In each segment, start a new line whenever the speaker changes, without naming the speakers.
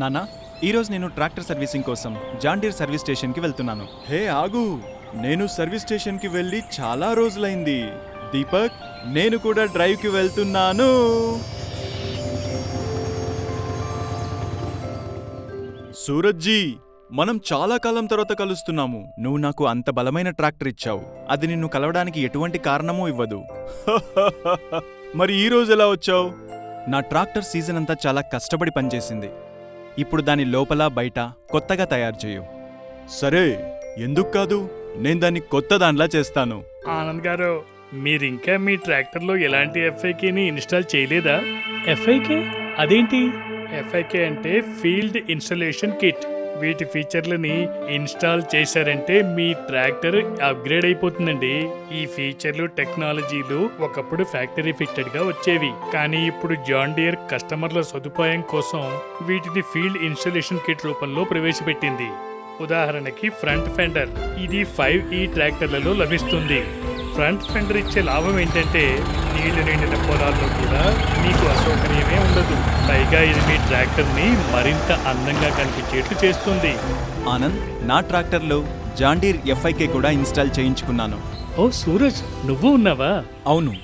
నానా, ఈరోజు నేను ట్రాక్టర్ సర్వీసింగ్ కోసం జాండీర్ సర్వీస్ స్టేషన్కి వెళ్తున్నాను. హే ఆగు, నేను సర్వీస్ స్టేషన్కి వెళ్ళి చాలా రోజులైంది. దీపక్, నేను కూడా డ్రైవ్కి వెళ్తున్నాను. సూరజ్జీ, మనం చాలా కాలం తర్వాత కలుస్తున్నాము. నువ్వు నాకు అంత బలమైన ట్రాక్టర్ ఇచ్చావు. అది నిన్ను కలవడానికి ఎటువంటి కారణమూ ఇవ్వదు. మరి ఈ రోజు ఎలా వచ్చావు? నా ట్రాక్టర్ సీజన్ అంతా చాలా కష్టపడి పనిచేసింది. ఇప్పుడు దాని లోపల బయట కొత్తగా తయారు చేయు. సరే, ఎందుకు కాదు, నేను దాన్ని కొత్త దానిలా చేస్తాను.
ఆనంద్ గారు, మీరింకా మీ ట్రాక్టర్లో ఎలాంటి ఎఫ్ఐకేని ఇన్స్టాల్ చేయలేదా? ఎఫ్ఐకే అదేంటి? ఎఫ్ఐకే అంటే ఫీల్డ్ ఇన్స్టాలేషన్ కిట్. వీటి ఫీచర్లని ఇన్స్టాల్ చేశారంటే మీ ట్రాక్టర్ అప్గ్రేడ్ అయిపోతుందండి. ఈ ఫీచర్లు టెక్నాలజీలు ఒకప్పుడు ఫ్యాక్టరీ ఫిట్టెడ్ గా వచ్చేవి, కానీ ఇప్పుడు జాన్ డియర్ కస్టమర్ల సదుపాయం కోసం వీటిని ఫీల్డ్ ఇన్స్టాలేషన్ కిట్ రూపంలో ప్రవేశపెట్టింది. ఉదాహరణకి ఫ్రంట్ ఫెండర్, ఇది 5E ట్రాక్టర్లలో లభిస్తుంది. ఫ్రంట్ ఫెండర్ ఇచ్చే లాభం ఏంటంటే నీళ్లు నిండిన పొలాల్లో కూడా మీకు అసౌకర్యమే ఉండదు. పైగా ఇది మీ ట్రాక్టర్ని మరింత అందంగా కనిపించేట్టు చేస్తుంది.
ఆనంద్, నా ట్రాక్టర్లో జాండీర్ ఎఫ్ఐకే కూడా ఇన్స్టాల్ చేయించుకున్నాను.
ఓ సూరజ్, నువ్వు ఉన్నావా?
అవును,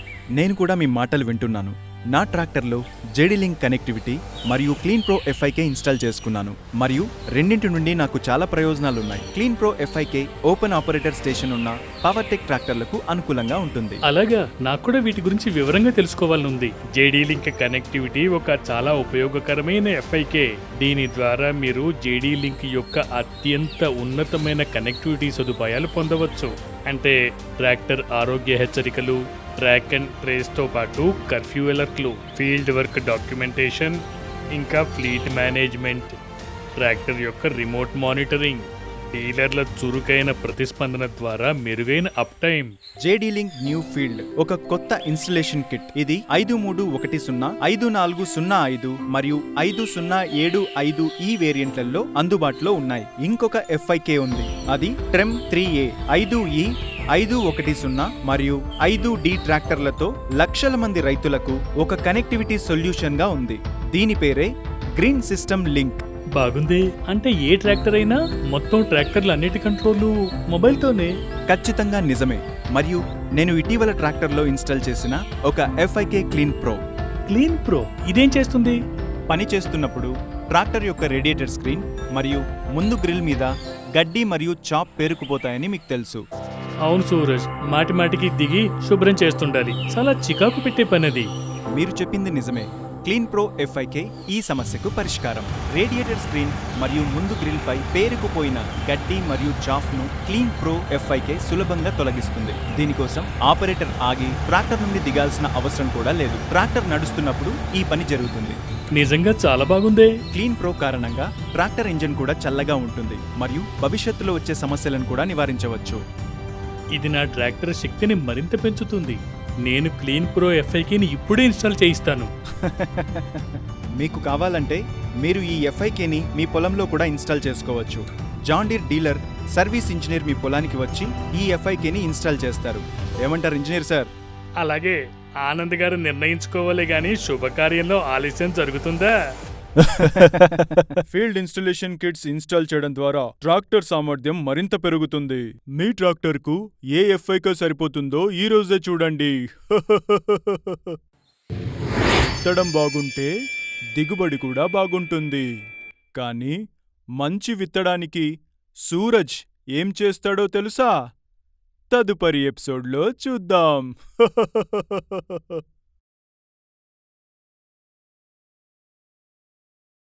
నేను కూడా మీ మాటలు వింటున్నాను. నా ట్రాక్టర్లో జేడీ లింక్ కనెక్టివిటీ మరియు క్లీన్ ప్రో ఎఫ్ఐకే ఇన్స్టాల్ చేసుకున్నాను. మరియు రెండింటి నుండి నాకు చాలా ప్రయోజనాలున్నాయి. Clean Pro FIK open operator station ఉన్న పవర్ టెక్ ట్రాక్టర్లకు అనుకూలంగా ఉంటుంది.
అలాగా, నాకు కూడా వీటి గురించి వివరంగా తెలుసుకోవాలనుంది. జేడీ లింక్ కనెక్టివిటీ ఒక చాలా ఉపయోగకరమైన ఎఫ్ఐకే. దీని ద్వారా మీరు జేడీ లింక్ యొక్క అత్యంత ఉన్నతమైన కనెక్టివిటీ సదుపాయాలు పొందవచ్చు. అంటే ట్రాక్టర్ ఆరోగ్య హెచ్చరికలు, ట్రాక్ అండ్ ట్రేస్తో పాటు కర్ఫ్యూ అలర్ట్లు, ఫీల్డ్ వర్క్ డాక్యుమెంటేషన్, ఇంకా ఫ్లీట్ మేనేజ్మెంట్, ట్రాక్టర్ యొక్క రిమోట్ మానిటరింగ్, డీలర్ల చురుకైన ప్రతిస్పందన ద్వారా మెరుగైన up time.
JD link new field ఒక కొత్త ఇన్స్టలేషన్ కిట్. ఇది 5310, 5405 మరియు 5075 ఈ వేరియంట్లలో అందుబాటులో ఉన్నాయి. ఇంకొక ఎఫ్ఐకే ఉంది, అది ట్రెమ్ 3A 5E 510 మరియు 5D ట్రాక్టర్లతో లక్షల మంది రైతులకు ఒక కనెక్టివిటీ సొల్యూషన్ గా ఉంది. దీని పేరే గ్రీన్ సిస్టమ్ లింక్.
బాగుంది. అంటే ఏ ట్రాక్టర్ అయినా మొత్తం ట్రాక్టర్లు అన్నిటి కంట్రోలు మొబైల్తోనే?
ఖచ్చితంగా నిజమే. మరియు నేను ఇటీవల ట్రాక్టర్లో ఇన్స్టాల్ చేసిన ఒక ఎఫ్ఐకే క్లీన్ ప్రో.
క్లీన్ ప్రో ఇదేం చేస్తుంది?
పని చేస్తున్నప్పుడు ట్రాక్టర్ యొక్క రేడియేటర్ స్క్రీన్ మరియు ముందు గ్రిల్ మీద గడ్డి మరియు చాప్ పేరుకుపోతాయని మీకు తెలుసు.
అవును సూరజ్, మాటి మాటికి దిగి శుభ్రం చేస్తుండాలి. చాలా చికాకు పెట్టే పనది.
మీరు చెప్పింది నిజమే. క్లీన్ ప్రో ఎఫ్ఐకే ఈ సమస్యకు పరిష్కారం. రేడియేటర్ స్క్రీన్ మరియు ముందు గ్రిల్ పై పేరుకుపోయిన గడ్డి మరియు చాఫ్ను క్లీన్ ప్రో ఎఫ్ఐకే సులభంగా తొలగిస్తుంది. దీనికోసం ఆపరేటర్ ఆగి ట్రాక్టర్ నుండి దిగాల్సిన అవసరం కూడా లేదు. ట్రాక్టర్ నడుస్తున్నప్పుడు ఈ పని జరుగుతుంది.
నిజంగా చాలా బాగుంది.
క్లీన్ ప్రో కారణంగా ట్రాక్టర్ ఇంజిన్ కూడా చల్లగా ఉంటుంది మరియు భవిష్యత్తులో వచ్చే సమస్యలను కూడా నివారించవచ్చు.
ఇది నా ట్రాక్టర్ శక్తిని మరింత పెంచుతుంది. నేను క్లీన్ ప్రో ఎఫ్ఐకేని ఇప్పుడే ఇన్స్టాల్ చేయిస్తాను.
మీకు కావాలంటే మీరు ఈ ఎఫ్ఐకేని మీ పొలంలో కూడా ఇన్స్టాల్ చేసుకోవచ్చు. John Deere dealer service engineer మీ పొలానికి వచ్చి ఈ ఎఫ్ఐకేని ఇన్స్టాల్ చేస్తారు. ఏమంటారు ఇంజనీర్ సార్?
అలాగే, ఆనంద్ గారు నిర్ణయించుకోవాలి గాని శుభకార్యంలో ఆలస్యం జరుగుతుందా?
ఫీల్డ్ ఇన్స్టాలేషన్ కిట్స్ ఇన్స్టాల్ చేయడం ద్వారా ట్రాక్టర్ సామర్థ్యం మరింత పెరుగుతుంది. మీ ట్రాక్టర్ కు ఏ ఎఫ్ఐకే సరిపోతుందో ఈ రోజే చూడండి. విత్తడం బాగుంటే దిగుబడి కూడా బాగుంటుంది. కానీ మంచి విత్తడానికి సూరజ్ ఏం చేస్తాడో తెలుసా? తదుపరి ఎపిసోడ్లో చూద్దాం.